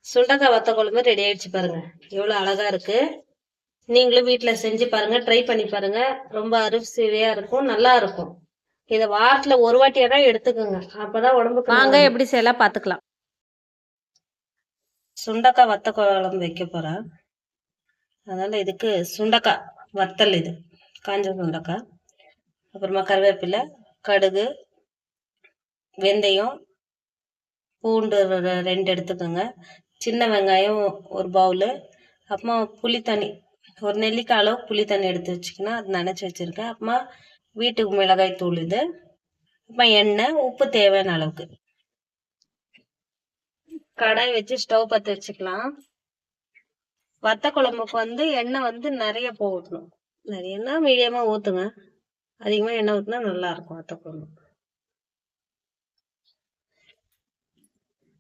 சுண்டக்காய் வத்த குழம்பு ரெடி ஆயிடுச்சு பாருங்க. எவ்வளவு அழகா இருக்கு. நீங்களும் வீட்டுல செஞ்சு பாருங்க, ட்ரை பண்ணி பாருங்க. ரொம்ப அறுசுவையா இருக்கும், நல்லா இருக்கும். இத வாரத்துல ஒரு வாட்டியாதான் எடுத்துக்கோங்க, அப்பதான் உடம்புக்கு வாங்க நல்லது. எப்படி செய்யலாம் பார்த்துக்கலாம். சுண்டக்காய் வத்த குழம்பு வைக்க போறேன். அதனால இதுக்கு சுண்டக்காய் வத்தல், இது காஞ்ச சுண்டக்காய், அப்புறமா கருவேப்பிலை, கடுகு, வெந்தயம், பூண்டு 2 எடுத்துக்கோங்க, சின்ன வெங்காயம் ஒரு பவுலு, அப்புறமா புளி தண்ணி, ஒரு நெல்லிக்காய் அளவு புளி தண்ணி எடுத்து வச்சுக்கணும், அது நினைச்சு வச்சிருக்கேன். அப்புறமா வீட்டுக்கு மிளகாய் தூள், இது அப்புறமா எண்ணெய், உப்பு தேவையான அளவுக்கு. கடாய் வச்சு ஸ்டவ் பற்ற வச்சுக்கலாம். வத்த குழம்புக்கு எண்ணெய் நிறைய போடணும். நிறையன்னா மீடியமா ஊத்துங்க, அதிகமா எண்ணெய் ஊத்துனா நல்லா இருக்கும் வத்த குழம்பு.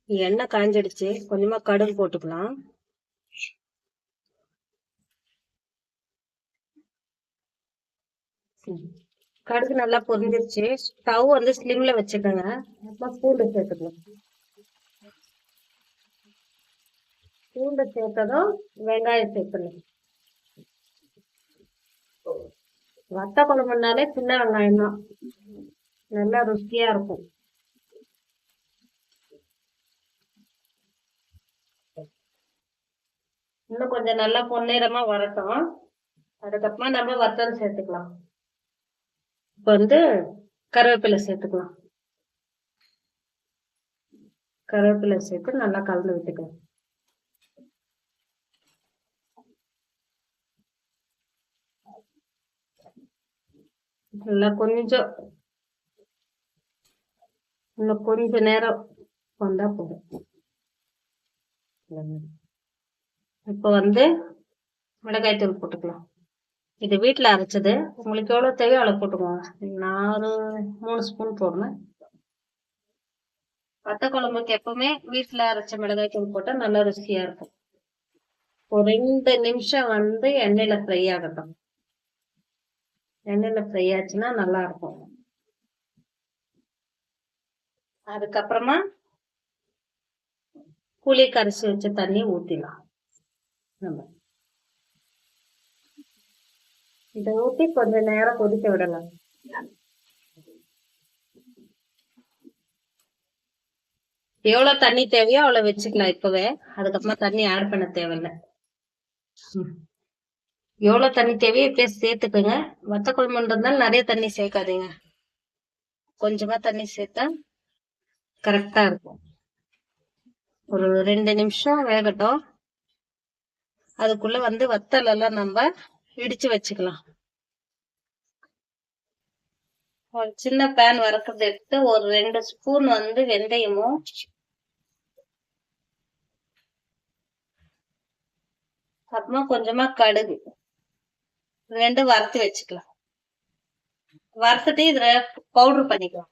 எண்ணெய் காஞ்சிடுச்சு, கொஞ்சமா கடுகு போட்டுக்கலாம். கடுகு நல்லா பொரிஞ்சிருச்சு. ஸ்டவ் ஸ்லிம்ல வச்சுக்கோங்க. அப்புறம் பூண்டு சேர்த்துக்கலாம். பூண்டு சேர்த்ததும் வெங்காயம் சேர்க்கணும். வத்த குழம்புனாலே சின்ன வெங்காயம் தான் நல்லா ருசியா இருக்கும். இன்னும் கொஞ்சம் நல்லா பொன்னிறமா வரட்டும். அதுக்கப்புறமா நம்ம வத்தல் சேர்த்துக்கலாம். இப்ப கருவேப்பிலை சேர்த்துக்கலாம். கருவேப்பிலை சேர்த்து நல்லா கலந்து விட்டுக்கலாம். நல்லா இன்னும் கொஞ்ச நேரம் வந்தா போதும். இப்ப மிளகாய் தூள் போட்டுக்கலாம். இது வீட்டுல அரைச்சது, உங்களுக்கு எவ்வளவு தேவையோ அவ்வளவு போட்டுக்கோங்க. நான் ஒரு 3 ஸ்பூன் போடுறேன். வத்த குழம்புக்கு எப்பவுமே வீட்டுல அரைச்ச மிளகாய் தூள் போட்டா நல்லா ருசியா இருக்கும். ஒரு 2 நிமிஷம் எண்ணெயில ஃப்ரை ஆகட்டும். எண்ணெயில ஃப்ரை ஆச்சுன்னா நல்லா இருக்கும். அதுக்கப்புறமா புளி கரைச்சி வச்ச தண்ணி ஊத்திடலாம். நம்ம இதை ஊத்தி கொஞ்ச நேரம் கொதிக்க விடலாம். எவ்வளவு தண்ணி தேவையோ அவ்வளவு வச்சுக்கலாம் இப்பவே. அதுக்கப்புறமா தண்ணி ஆட் பண்ண தேவையில்லை. எவ்வளவு தண்ணி தேவையோ இப்பயே சேர்த்துக்குங்க. வத்த குழம்புன்றதுனால நிறைய தண்ணி சேர்க்காதீங்க, கொஞ்சமா தண்ணி சேர்த்தா கரெக்டா இருக்கும். ஒரு 2 நிமிஷம் வேகட்டும். அதுக்குள்ள வத்தல் எல்லாம் நம்ம இடிச்சு வச்சுக்கலாம். ஒரு சின்ன பேன் வறுக்கிறது எடுத்து ஒரு 2 ஸ்பூன் வெந்தயமும், அப்புறமா கொஞ்சமா கடுகு 2 வறுத்து வச்சுக்கலாம். வறுத்துட்டு இதுல பவுடர் பண்ணிக்கலாம்.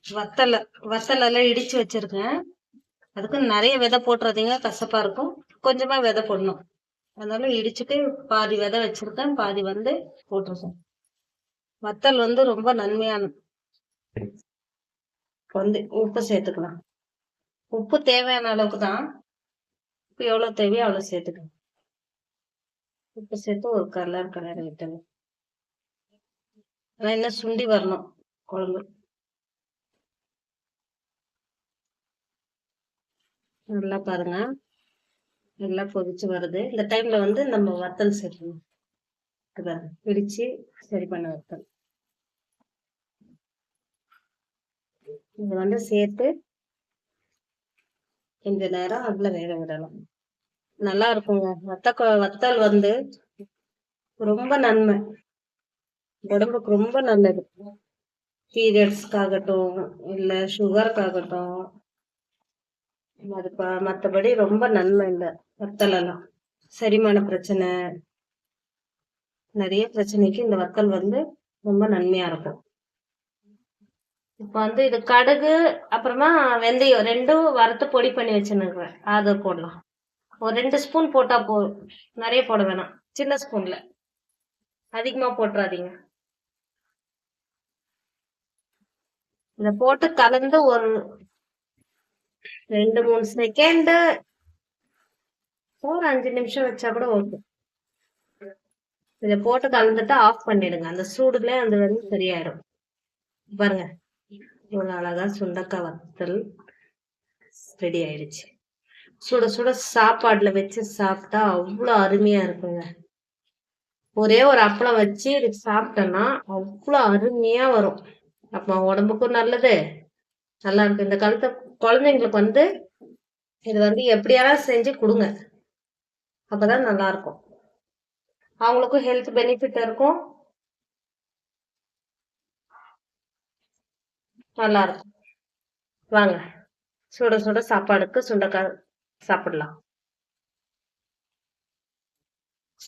வத்தல் எல்லாம் இடிச்சு வச்சிருக்கேன். அதுக்கு நிறைய விதை போட்டுறதீங்க, கசப்பா இருக்கும். கொஞ்சமா விதை போடணும். அதனால இடிச்சுட்டு பாதி விதை வச்சிருக்கேன், பாதி போட்டிருக்கேன். வத்தல் ரொம்ப நன்மையான. உப்பு சேர்த்துக்கலாம். உப்பு தேவையான அளவுக்கு தான். உப்பு எவ்வளவு தேவையோ அவ்வளவு சேர்த்துக்கலாம். உப்பு சேர்த்து ஒரு கலர் விட்டணும். ஆனா என்ன சுண்டி வரணும் குழம்பு. நல்லா பாருங்க, நல்லா கொதிச்சு வருது. இந்த டைம்ல நம்ம வத்தல் சேர்க்கணும். பிடிச்சு சரி பண்ண வத்தல் இது சேர்த்து கொஞ்ச நேரம் அதுல வேக விடலாம். நல்லா இருக்குங்க. வத்தல் ரொம்ப நன்மை, உடம்புக்கு ரொம்ப நல்லது. பீரியட்ஸ்க்காகட்டும், இல்ல சுகருக்காகட்டும், மத்தபடி ரொம்ப நன்மை இல்ல வத்தல் எல்லாம். செரிமான பிரச்சனை, நிறைய பிரச்சனைக்கு இந்த வத்தல் ரொம்ப நன்மையா இருக்கும். இப்ப இது கடுகு அப்புறமா வெந்தயம் 2ம் வறுத்து பொடி பண்ணி வச்சுருக்கேன், அதை போடலாம். ஒரு 2 ஸ்பூன் போட்டா போதும், நிறைய போட வேணாம். சின்ன ஸ்பூன்ல, அதிகமா போட்டுறாதீங்க. இத போட்டு கலந்து 2-3 செகண்ட் ஒரு 5 நிமிஷம் வச்சா கூட ஓகே. இதை போட்டு கலந்துட்டு ஆஃப் பண்ணிடுங்க. அந்த சூடுல அந்த வந்து சரியாயிடும். பாருங்க, இவ்வளவு அழகா சுண்டக்காய் வத்தல் ரெடி ஆயிடுச்சு. சுட சுட சாப்பாடுல வச்சு சாப்பிட்டா அவ்வளவு அருமையா இருக்குங்க. ஒரே ஒரு அப்பளம் வச்சு இதுக்கு சாப்பிட்டோம்னா அவ்வளவு அருமையா வரும். அப்ப உடம்புக்கும் நல்லது, நல்லா இருக்கு. இந்த காலத்து குழந்தைங்களுக்கு வந்து இது வந்து எப்படியாவது செஞ்சு கொடுங்க. அப்பதான் நல்லா இருக்கும். அவங்களுக்கும் ஹெல்த் பெனிஃபிட் இருக்கும், நல்லா இருக்கும். வாங்க, சுட சுட சாப்பாடுக்கு சுண்டக்காய் சாப்பிடலாம்.